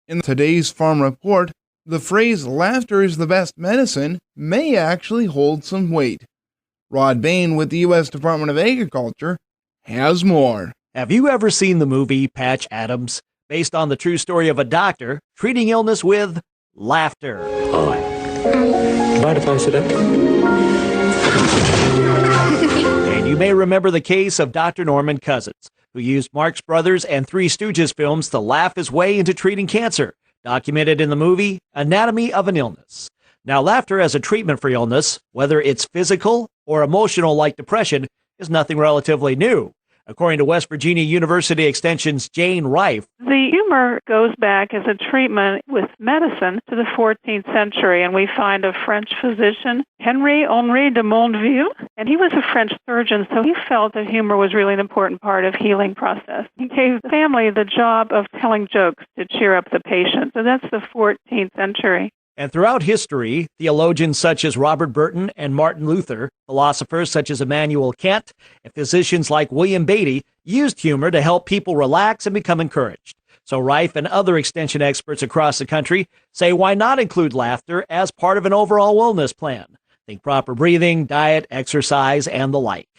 In today's Farm Report, the phrase laughter is the best medicine may actually hold some weight. Rod Bain with the U.S. Department of Agriculture has more. Have you ever seen the movie Patch Adams, based on the true story of a doctor treating illness with laughter? Hi. Mind if I sit down? And you may remember the case of Dr. Norman Cousins, who used Marx Brothers and Three Stooges films to laugh his way into treating cancer, documented in the movie Anatomy of an Illness. Now, laughter as a treatment for illness, whether it's physical or emotional like depression, is nothing relatively new. According to West Virginia University Extension's Jane Rife, the humor goes back as a treatment with medicine to the 14th century, and we find a French physician, Henri de Mondeville, and he was a French surgeon, so he felt that humor was really an important part of healing process. He gave the family the job of telling jokes to cheer up the patient, so that's the 14th century. And throughout history, theologians such as Robert Burton and Martin Luther, philosophers such as Immanuel Kant, and physicians like William Beatty used humor to help people relax and become encouraged. So Rife and other extension experts across the country say why not include laughter as part of an overall wellness plan? Think proper breathing, diet, exercise, and the like.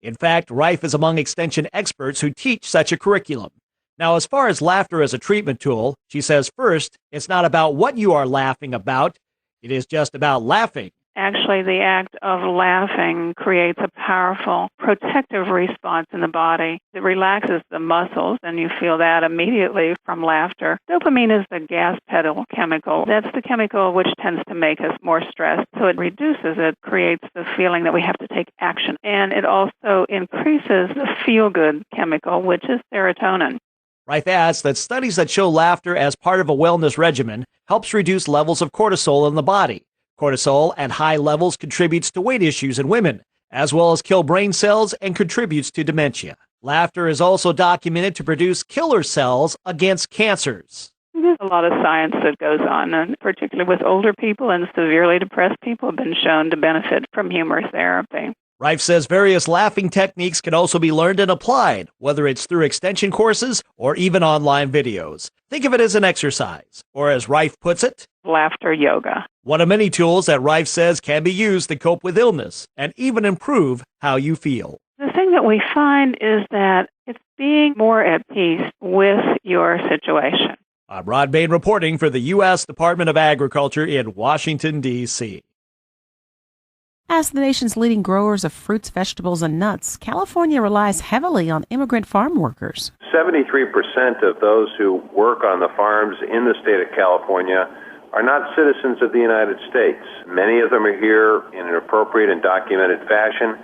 In fact, Rife is among extension experts who teach such a curriculum. Now, as far as laughter as a treatment tool, she says, first, it's not about what you are laughing about. It is just about laughing. Actually, the act of laughing creates a powerful protective response in the body. It relaxes the muscles, and you feel that immediately from laughter. Dopamine is the gas pedal chemical. That's the chemical which tends to make us more stressed. So it reduces it, creates the feeling that we have to take action. And it also increases the feel-good chemical, which is serotonin. Rife adds that studies that show laughter as part of a wellness regimen helps reduce levels of cortisol in the body. Cortisol at high levels contributes to weight issues in women, as well as kill brain cells and contributes to dementia. Laughter is also documented to produce killer cells against cancers. There's a lot of science that goes on, and particularly with older people and severely depressed people have been shown to benefit from humor therapy. Rife says various laughing techniques can also be learned and applied, whether it's through extension courses or even online videos. Think of it as an exercise, or as Rife puts it, laughter yoga. One of many tools that Rife says can be used to cope with illness and even improve how you feel. The thing that we find is that it's being more at peace with your situation. I'm Rod Bain reporting for the U.S. Department of Agriculture in Washington, D.C. As the nation's leading growers of fruits, vegetables, and nuts, California relies heavily on immigrant farm workers. 73% of those who work on the farms in the state of California are not citizens of the United States. Many of them are here in an appropriate and documented fashion.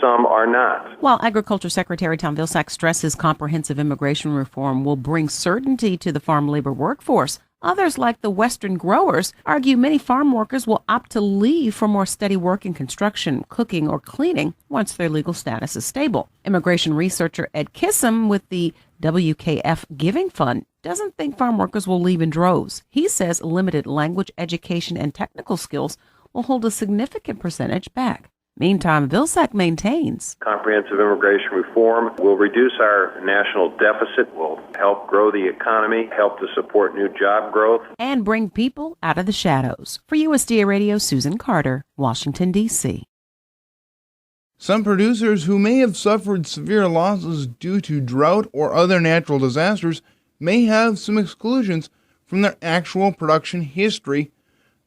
Some are not. While Agriculture Secretary Tom Vilsack stresses comprehensive immigration reform will bring certainty to the farm labor workforce, others, like the Western growers, argue many farm workers will opt to leave for more steady work in construction, cooking, or cleaning once their legal status is stable. Immigration researcher Ed Kissam with the WKF Giving Fund doesn't think farm workers will leave in droves. He says limited language, education, and technical skills will hold a significant percentage back. Meantime, Vilsack maintains comprehensive immigration reform will reduce our national deficit, will help grow the economy, help to support new job growth, and bring people out of the shadows. For USDA Radio, Susan Carter, Washington, D.C. Some producers who may have suffered severe losses due to drought or other natural disasters may have some exclusions from their actual production history.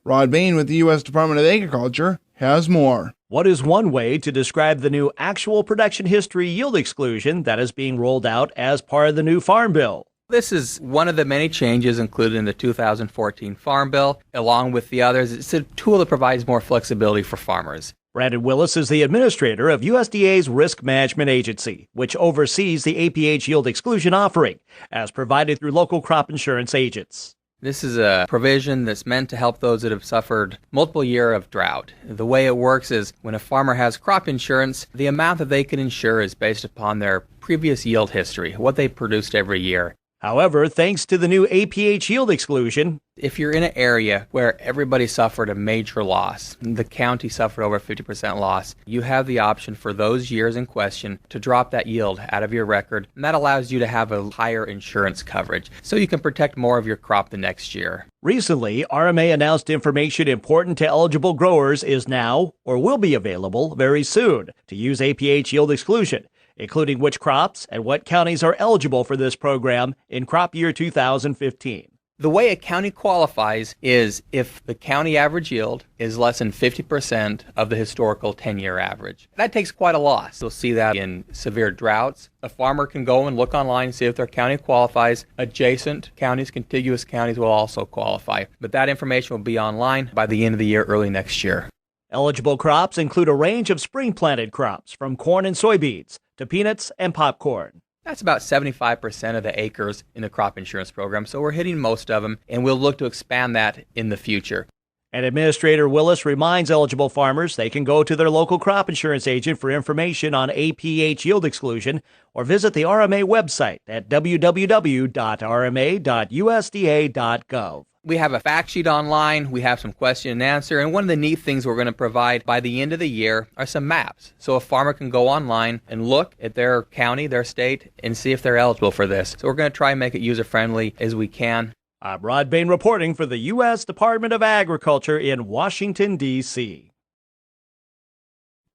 Rod Bain with the U.S. Department of Agriculture has more. What is one way to describe the new actual production history yield exclusion that is being rolled out as part of the new Farm Bill? This is one of the many changes included in the 2014 Farm Bill. Along with the others, it's a tool that provides more flexibility for farmers. Brandon Willis is the administrator of USDA's Risk Management Agency, which oversees the APH yield exclusion offering, as provided through local crop insurance agents. This is a provision that's meant to help those that have suffered multiple years of drought. The way it works is when a farmer has crop insurance, the amount that they can insure is based upon their previous yield history, what they produced every year. However, thanks to the new APH yield exclusion, If you're in an area where everybody suffered a major loss, the county suffered over 50% loss, you have the option for those years in question to drop that yield out of your record, and that allows you to have a higher insurance coverage so you can protect more of your crop the next year. recently RMA announced information important to eligible growers is now or will be available very soon to use APH yield exclusion, including which crops and what counties are eligible for this program in crop year 2015. The way a county qualifies is if the county average yield is less than 50% of the historical 10-year average. That takes quite a loss. You'll see that in severe droughts. A farmer can go and look online and see if their county qualifies. Adjacent counties, contiguous counties will also qualify. But that information will be online by the end of the year, early next year. Eligible crops include a range of spring-planted crops from corn and soybeans to peanuts and popcorn. That's about 75% of the acres in the crop insurance program, so we're hitting most of them, and we'll look to expand that in the future. And Administrator Willis reminds eligible farmers they can go to their local crop insurance agent for information on APH yield exclusion or visit the RMA website at www.rma.usda.gov. We have a fact sheet online, we have some question and answer, and one of the neat things we're going to provide by the end of the year are some maps. So a farmer can go online and look at their county, their state, and see if they're eligible for this. So we're going to try and make it user-friendly as we can. I'm Rod Bain reporting for the U.S. Department of Agriculture in Washington, D.C.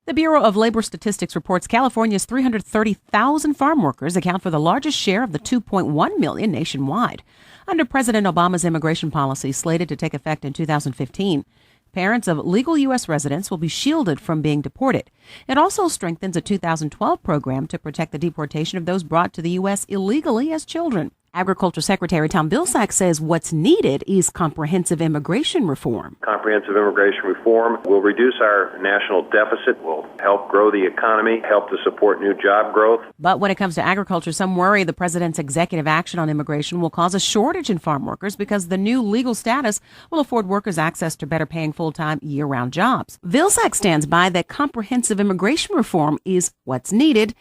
The Bureau of Labor Statistics reports California's 330,000 farm workers account for the largest share of the 2.1 million nationwide. Under President Obama's immigration policy slated to take effect in 2015, parents of legal U.S. residents will be shielded from being deported. It also strengthens a 2012 program to protect the deportation of those brought to the U.S. illegally as children. Agriculture Secretary Tom Vilsack says what's needed is comprehensive immigration reform. Comprehensive immigration reform will reduce our national deficit, will help grow the economy, help to support new job growth. But when it comes to agriculture, some worry the president's executive action on immigration will cause a shortage in farm workers because the new legal status will afford workers access to better paying full-time year-round jobs. Vilsack stands by that comprehensive immigration reform is what's needed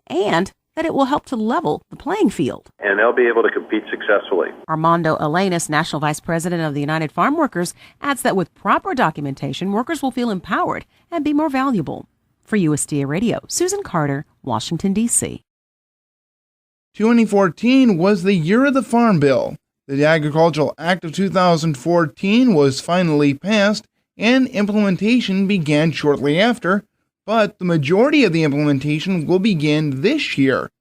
and that it will help to level the playing field. And they'll be able to compete successfully. Armando Elenis, National Vice President of the United Farm Workers, adds that with proper documentation, workers will feel empowered and be more valuable. For USDA Radio, Susan Carter, Washington, D.C. 2014 was the year of the Farm Bill. The Agricultural Act of 2014 was finally passed, and implementation began shortly after, but the majority of the implementation will begin this year.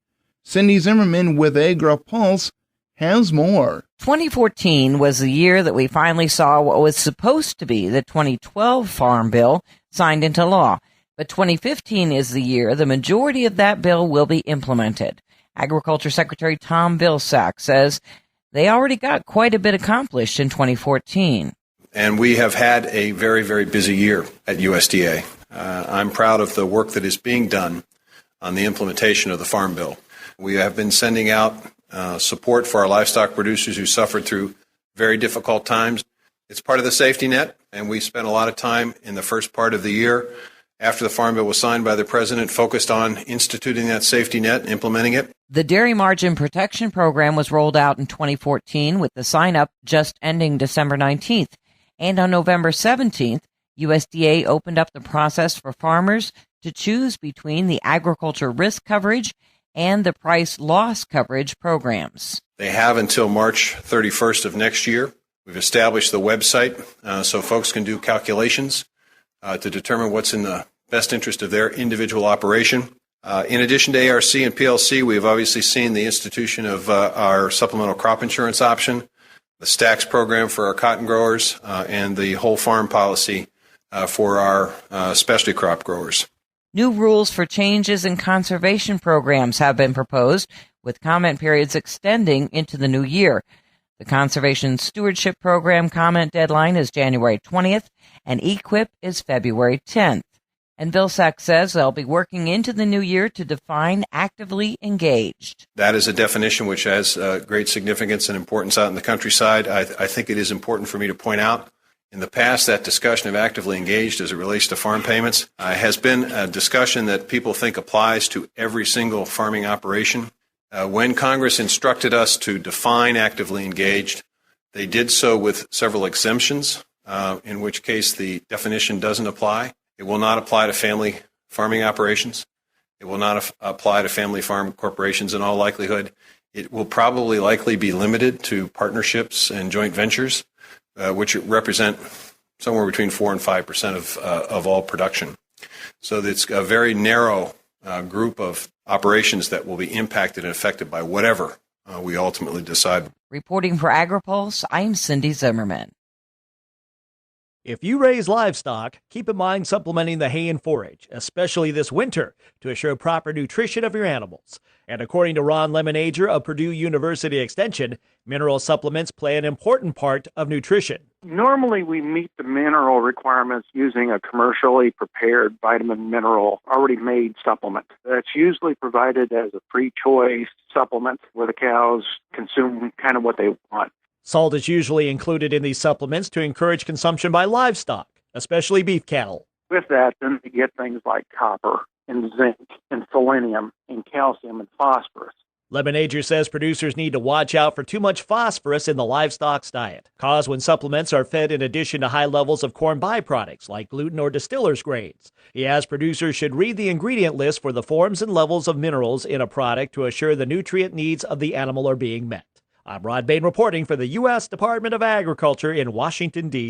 Cindy Zimmerman with AgriPulse has more. 2014 was the year that we finally saw what was supposed to be the 2012 Farm Bill signed into law. But 2015 is the year the majority of that bill will be implemented. Agriculture Secretary Tom Vilsack says they already got quite a bit accomplished in 2014. And we have had a very, very busy year at USDA. I'm proud of the work that is being done on the implementation of the Farm Bill. We have been sending out support for our livestock producers who suffered through very difficult times. It's part of the safety net, and we spent a lot of time in the first part of the year after the Farm Bill was signed by the President focused on instituting that safety net and implementing it. The Dairy Margin Protection Program was rolled out in 2014 with the sign-up just ending December 19th. And on November 17th, USDA opened up the process for farmers to choose between the agriculture risk coverage and the price loss coverage programs. They have until March 31st of next year. We've established the website so folks can do calculations to determine what's in the best interest of their individual operation. In addition to ARC and PLC, we have obviously seen the institution of our supplemental crop insurance option, the STAX program for our cotton growers, and the whole farm policy for our specialty crop growers. New rules for changes in conservation programs have been proposed, with comment periods extending into the new year. The Conservation Stewardship Program comment deadline is January 20th, and EQIP is February 10th. And Vilsack says they'll be working into the new year to define actively engaged. That is a definition which has great significance and importance out in the countryside. I think it is important for me to point out in the past that discussion of actively engaged as it relates to farm payments has been a discussion that people think applies to every single farming operation. When Congress instructed us to define actively engaged, they did so with several exemptions, in which case the definition doesn't apply. It will not apply to family farming operations. It will not apply to family farm corporations in all likelihood. It will probably likely be limited to partnerships and joint ventures, which represent somewhere between 4 and 5% of all production. So it's a very narrow group of operations that will be impacted and affected by whatever we ultimately decide. Reporting for AgriPulse, I'm Cindy Zimmerman. If you raise livestock, keep in mind supplementing the hay and forage, especially this winter, to assure proper nutrition of your animals. And according to Ron Lemonager of Purdue University Extension, mineral supplements play an important part of nutrition. Normally, we meet the mineral requirements using a commercially prepared vitamin mineral already made supplement. That's usually provided as a free choice supplement where the cows consume kind of what they want. Salt is usually included in these supplements to encourage consumption by livestock, especially beef cattle. With that, then you get things like copper and zinc and selenium and calcium and phosphorus. Lemonager says producers need to watch out for too much phosphorus in the livestock's diet, caused when supplements are fed in addition to high levels of corn byproducts like gluten or distiller's grains. He adds producers should read the ingredient list for the forms and levels of minerals in a product to assure the nutrient needs of the animal are being met. I'm Rod Bain reporting for the U.S. Department of Agriculture in Washington, D.C.